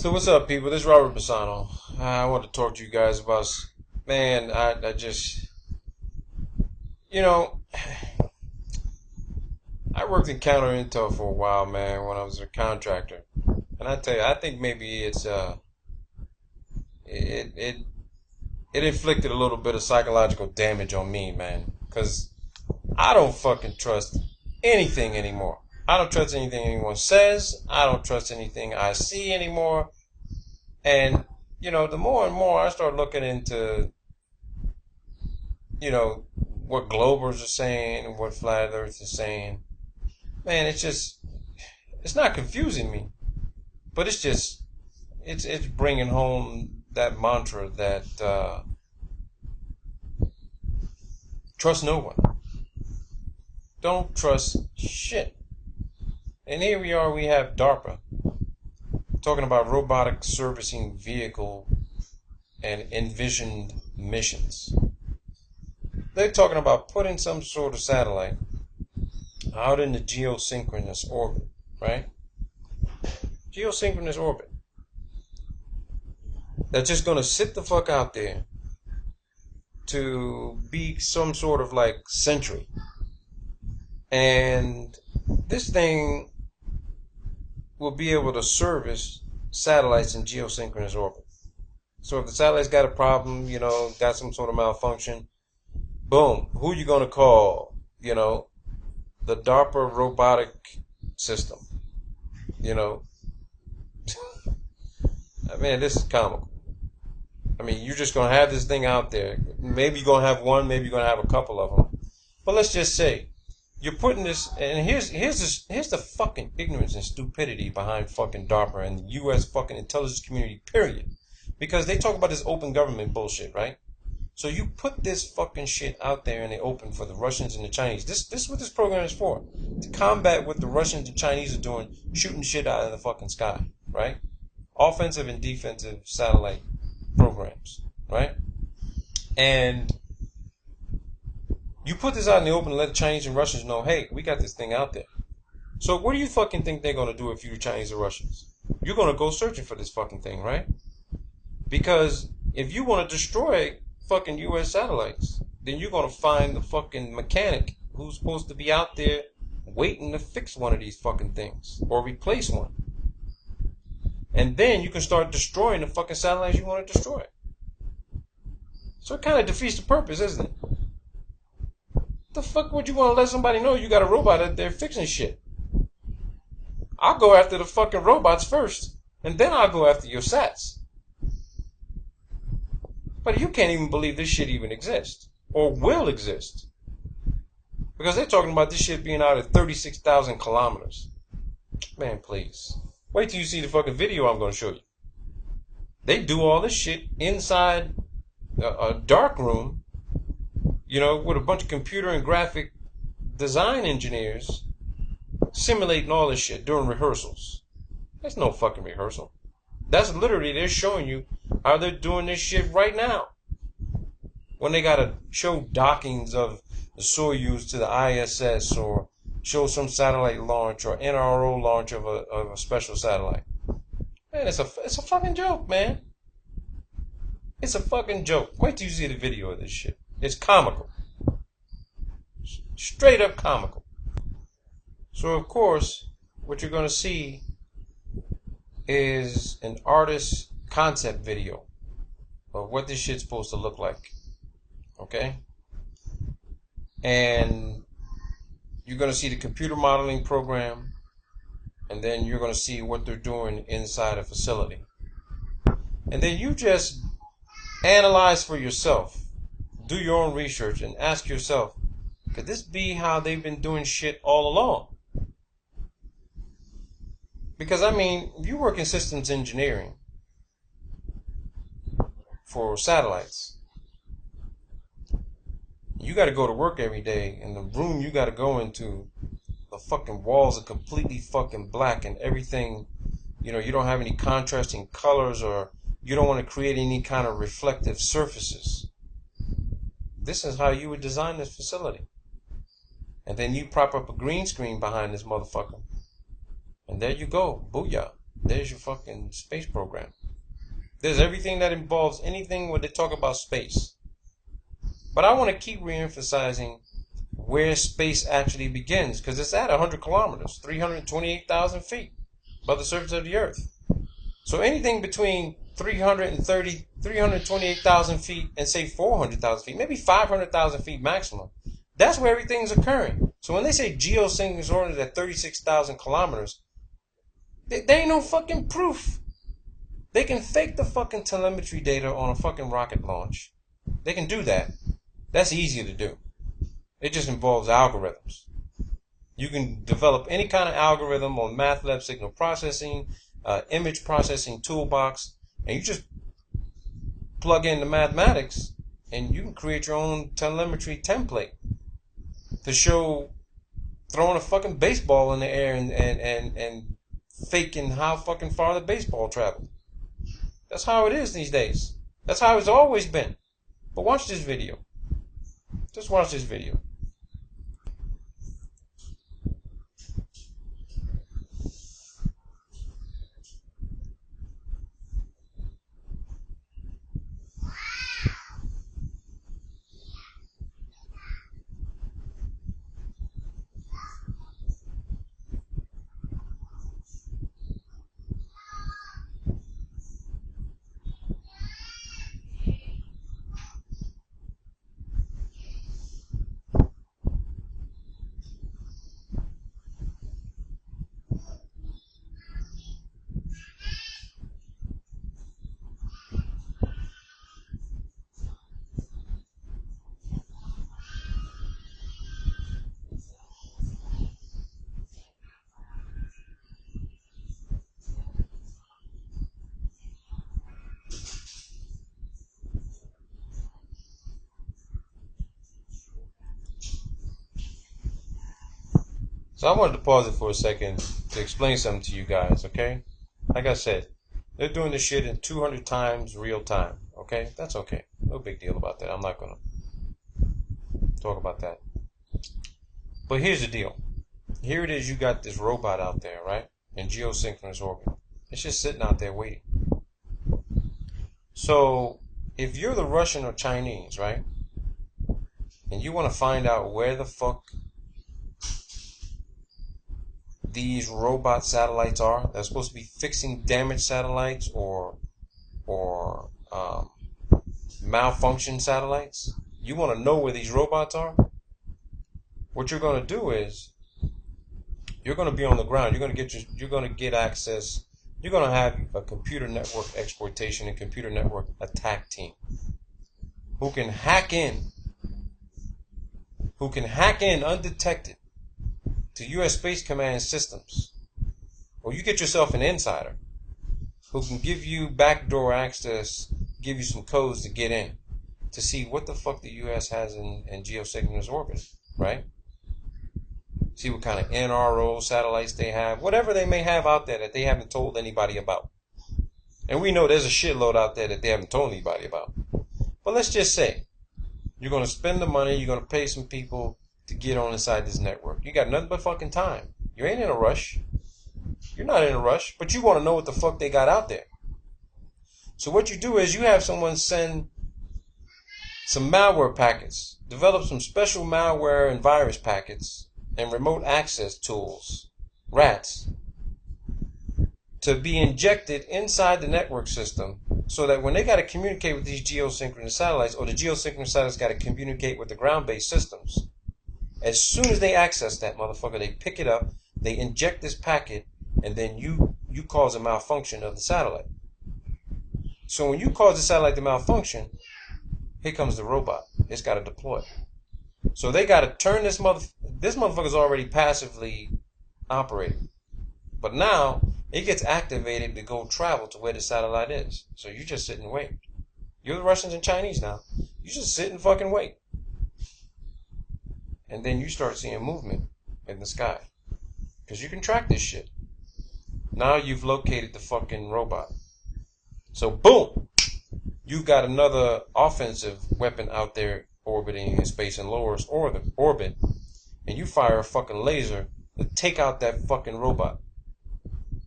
So what's up, people? This is Robert Bassano. I want to talk to you guys about, man, I just, you know, I worked in counter intel for a while, man, when I was a contractor. And I tell you, I think maybe it, it, it inflicted a little bit of psychological damage on me, man. Because I don't fucking trust anything anymore. I don't trust anything anyone says. I don't trust anything I see anymore. And, the more and more I start looking into, what globers are saying and what flat earth is saying, man, it's not confusing me, but it's bringing home that mantra that, trust no one. Don't trust shit. And here we have DARPA talking about robotic servicing vehicle and envisioned missions. They're talking about putting some sort of satellite out in the geosynchronous orbit, right? Geosynchronous orbit. That's just going to sit the fuck out there to be some sort of like sentry. And this thing will be able to service satellites in geosynchronous orbit. So if the satellite's got a problem, got some sort of malfunction, boom, who you going to call? The DARPA robotic system. Man, this is comical. I mean, you're just going to have this thing out there. Maybe you're going to have one, maybe you're going to have a couple of them. But let's just say, you're putting this, and here's the fucking ignorance and stupidity behind fucking DARPA and the U.S. fucking intelligence community, period. Because they talk about this open government bullshit, right? So you put this fucking shit out there in the open for the Russians and the Chinese. This is what this program is for. To combat what the Russians and Chinese are doing, shooting shit out of the fucking sky, right? Offensive and defensive satellite programs, right? And you put this out in the open and let the Chinese and Russians know, hey, we got this thing out there. So what do you fucking think they're going to do if you're Chinese or Russians? You're going to go searching for this fucking thing, right? Because if you want to destroy fucking U.S. satellites, then you're going to find the fucking mechanic who's supposed to be out there waiting to fix one of these fucking things or replace one. And then you can start destroying the fucking satellites you want to destroy. So it kind of defeats the purpose, isn't it? The fuck would you want to let somebody know you got a robot out there fixing shit? I'll go after the fucking robots first, and then I'll go after your sats. But you can't even believe this shit even exists, or will exist. Because they're talking about this shit being out at 36,000 kilometers. Man, please. Wait till you see the fucking video I'm going to show you. They do all this shit inside a dark room, with a bunch of computer and graphic design engineers simulating all this shit during rehearsals. That's no fucking rehearsal. That's literally, they're showing you how they're doing this shit right now. When they gotta show dockings of the Soyuz to the ISS, or show some satellite launch or NRO launch of a special satellite. Man, it's a fucking joke, man. It's a fucking joke. Wait till you see the video of this shit. It's comical. Straight up comical. So, of course, what you're going to see is an artist's concept video of what this shit's supposed to look like. Okay? And you're going to see the computer modeling program, and then you're going to see what they're doing inside a facility. And then you just analyze for yourself. Do your own research and ask yourself, could this be how they've been doing shit all along? Because, I mean, if you work in systems engineering for satellites, you got to go to work every day, and the room you got to go into, the fucking walls are completely fucking black, and everything, you don't have any contrasting colors, or you don't want to create any kind of reflective surfaces. This is how you would design this facility. And then you prop up a green screen behind this motherfucker. And there you go. Booyah. there's your fucking space program. There's everything that involves anything where they talk about space. But I want to keep re-emphasizing where space actually begins, because it's at 100 kilometers, 328,000 feet above the surface of the Earth. So anything between 328,000 feet and say 400,000 feet, maybe 500,000 feet maximum, that's where everything's occurring. So when they say geosynchronous orbit at 36,000 kilometers, they ain't no fucking proof. They can fake the fucking telemetry data on a fucking rocket launch. They can do that. That's easy to do. It just involves algorithms. You can develop any kind of algorithm on MATLAB signal processing, image processing toolbox, and you just plug in the mathematics and you can create your own telemetry template to show throwing a fucking baseball in the air and faking how fucking far the baseball traveled. That's how it is these days. That's how it's always been. But watch this video. Just watch this video. So I wanted to pause it for a second to explain something to you guys, okay? Like I said, they're doing this shit in 200 times real time, okay? That's okay. No big deal about that. I'm not going to talk about that. But here's the deal. Here it is, you got this robot out there, right? In geosynchronous orbit. It's just sitting out there waiting. So if you're the Russian or Chinese, right? And you want to find out where the fuck these robot satellites are, they're supposed to be fixing damaged satellites or malfunction satellites. You want to know where these robots are? What you're going to do is you're going to be on the ground. You're going to get access. You're going to have a computer network exploitation and computer network attack team who can hack in undetected to U.S. Space Command systems. Or you get yourself an insider who can give you backdoor access, give you some codes to get in, to see what the fuck the U.S. has in geosynchronous orbit, right? See what kind of NRO satellites they have, whatever they may have out there that they haven't told anybody about. And we know there's a shitload out there that they haven't told anybody about. But let's just say, you're going to spend the money, you're going to pay some people to get on inside this network. You got nothing but fucking time. You ain't in a rush. You're not in a rush, but you want to know what the fuck they got out there. So what you do is you have someone send some malware packets, develop some special malware and virus packets and remote access tools, RATs, to be injected inside the network system so that when they got to communicate with these geosynchronous satellites, or the geosynchronous satellites got to communicate with the ground-based systems, as soon as they access that motherfucker, they pick it up, they inject this packet, and then you cause a malfunction of the satellite. So when you cause the satellite to malfunction, here comes the robot. It's got to deploy. So they got to turn this motherfucker's already passively operating. But now, it gets activated to go travel to where the satellite is. So you just sit and wait. You're the Russians and Chinese now. You just sit and fucking wait. And then you start seeing movement in the sky. Because you can track this shit. Now you've located the fucking robot. So boom! You've got another offensive weapon out there orbiting in space in low Earth orbit. And you fire a fucking laser to take out that fucking robot.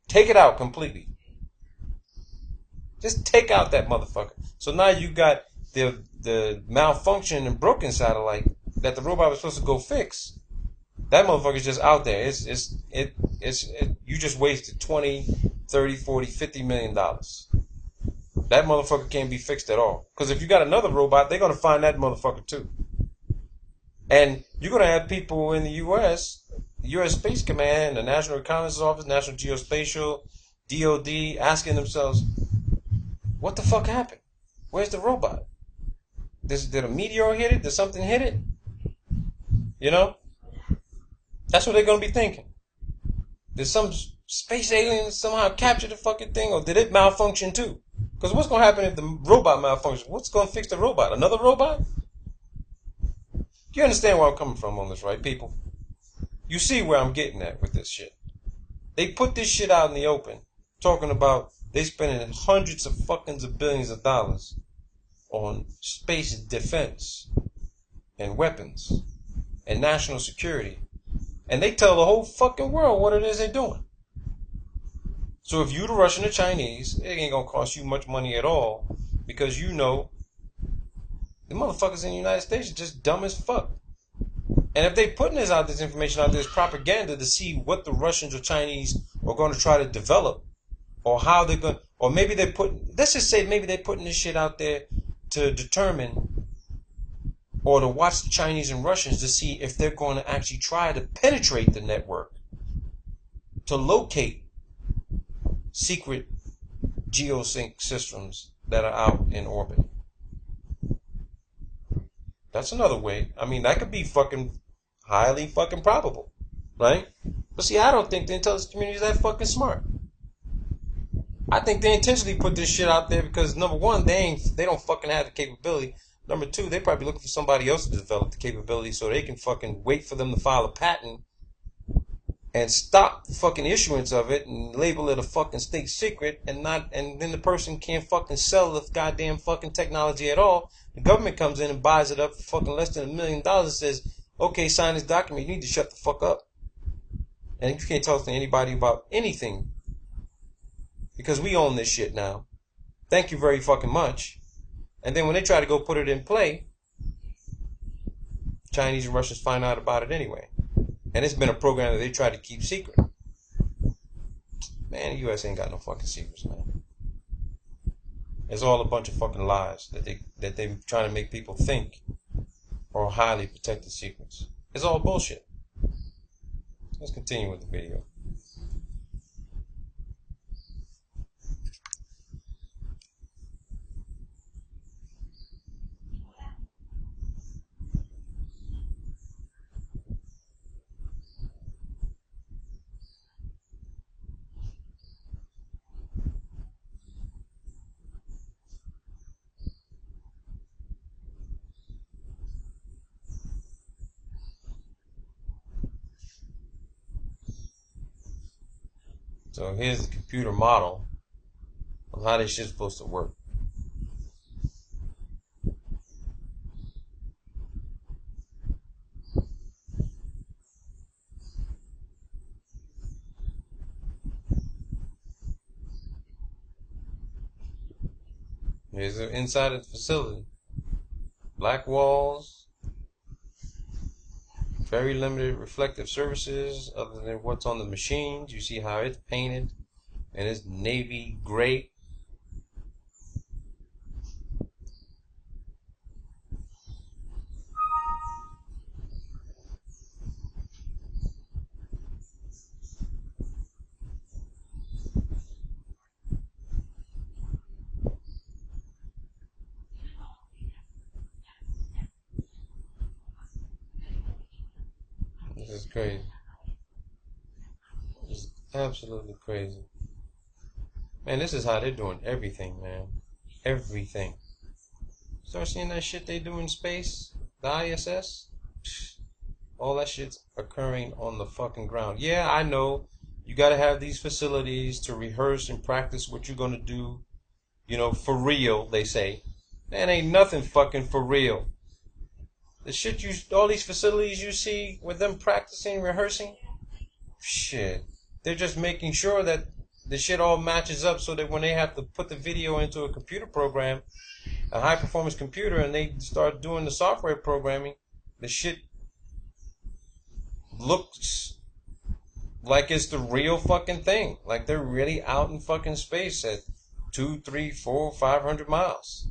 Take it out completely. Just take out that motherfucker. So now you got the malfunction and broken satellite that the robot was supposed to go fix. That motherfucker's just out there. You just wasted 20, 30, 40, 50 million dollars. That motherfucker can't be fixed at all. Because if you got another robot, they're going to find that motherfucker too. And you're going to have people in the U.S., U.S. Space Command, the National Reconnaissance Office, National Geospatial, DOD, asking themselves, what the fuck happened? Where's the robot? Did a meteor hit it? Did something hit it? You know? That's what they're going to be thinking. Did some space alien somehow capture the fucking thing, or did it malfunction too? Because what's going to happen if the robot malfunctions? What's going to fix the robot? Another robot? You understand where I'm coming from on this, right, people? You see where I'm getting at with this shit. They put this shit out in the open, talking about they spending hundreds of fucking billions of dollars on space defense and weapons and national security. And they tell the whole fucking world what it is they're doing. So if you the Russian or Chinese, it ain't gonna cost you much money at all, because you know the motherfuckers in the United States are just dumb as fuck. And if they putting this information out there as propaganda to see what the Russians or Chinese are going to try to develop, or how they're going, or maybe they let's just say maybe they're putting this shit out there to determine or to watch the Chinese and Russians to see if they're going to actually try to penetrate the network to locate secret geosync systems that are out in orbit. That's another way. I mean, that could be fucking highly fucking probable, right? But see, I don't think the intelligence community is that fucking smart. I think they intentionally put this shit out there because, number one, they don't fucking have the capability. Number two, they probably looking for somebody else to develop the capability so they can fucking wait for them to file a patent and stop the fucking issuance of it and label it a fucking state secret, and then the person can't fucking sell the goddamn fucking technology at all. The government comes in and buys it up for fucking less than $1 million and says, okay, sign this document, you need to shut the fuck up. And you can't talk to anybody about anything because we own this shit now. Thank you very fucking much. And then when they try to go put it in play, Chinese and Russians find out about it anyway. And it's been a program that they try to keep secret. Man, the U.S. ain't got no fucking secrets, man. It's all a bunch of fucking lies that they trying to make people think are highly protected secrets. It's all bullshit. Let's continue with the video. So here's the computer model of how this shit's supposed to work. Here's the inside of the facility. Black walls, very limited reflective surfaces other than what's on the machines. You see how it's painted, and it's navy gray. This is crazy. This is absolutely crazy. Man, this is how they're doing everything, man. Everything. Start seeing that shit they do in space? The ISS? All that shit's occurring on the fucking ground. Yeah, I know. You gotta have these facilities to rehearse and practice what you're gonna do. You know, for real, they say. Man, ain't nothing fucking for real. The shit all these facilities you see with them practicing, rehearsing, shit. They're just making sure that the shit all matches up so that when they have to put the video into a computer program, a high performance computer, and they start doing the software programming, the shit looks like it's the real fucking thing. Like they're really out in fucking space at 2, 3, 4, 500 miles.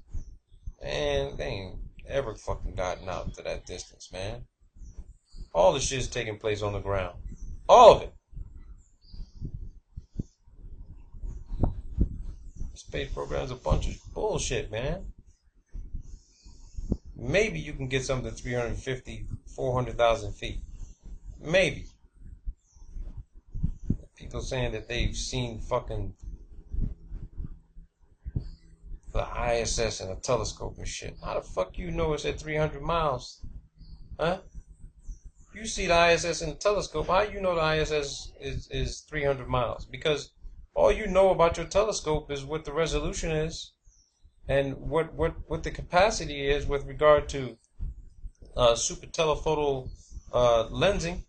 And they ain't ever fucking gotten out to that distance, man. All the shit's taking place on the ground. All of it. Space program's a bunch of bullshit, man. Maybe you can get something 350, 400,000 feet. Maybe. People saying that they've seen fucking the ISS in a telescope and shit. How the fuck you know it's at 300 miles? Huh? You see the ISS in a telescope, how you know the ISS is 300 miles? Because all you know about your telescope is what the resolution is and what the capacity is with regard to super telephoto lensing.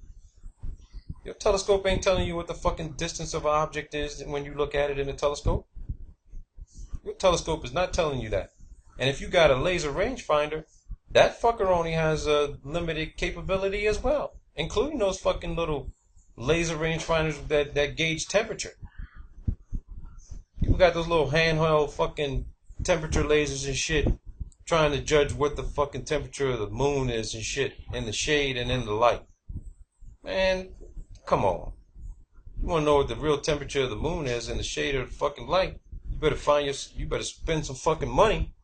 Your telescope ain't telling you what the fucking distance of an object is when you look at it in a telescope. Your telescope is not telling you that. And if you got a laser rangefinder, that fucker only has a limited capability as well, including those fucking little laser rangefinders that gauge temperature. People got those little handheld fucking temperature lasers and shit, trying to judge what the fucking temperature of the moon is and shit, in the shade and in the light. Man, come on. You want to know what the real temperature of the moon is in the shade of the fucking light? You better spend some fucking money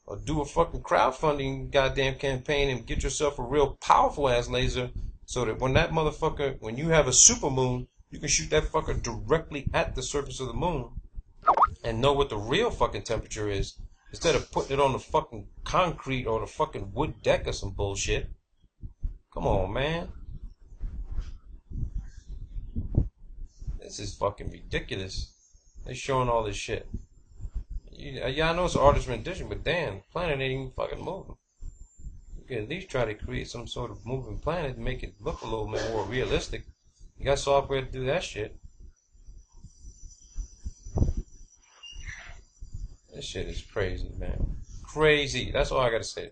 or do a fucking crowdfunding goddamn campaign and get yourself a real powerful ass laser so that when you have a super moon, you can shoot that fucker directly at the surface of the moon and know what the real fucking temperature is instead of putting it on the fucking concrete or the fucking wood deck or some bullshit. Come on, man. This is fucking ridiculous. They showing all this shit. Yeah, I know it's an artist's rendition, but damn, the planet ain't even fucking moving. You can at least try to create some sort of moving planet and make it look a little bit more realistic. You got software to do that shit. This shit is crazy, man. Crazy. That's all I gotta say.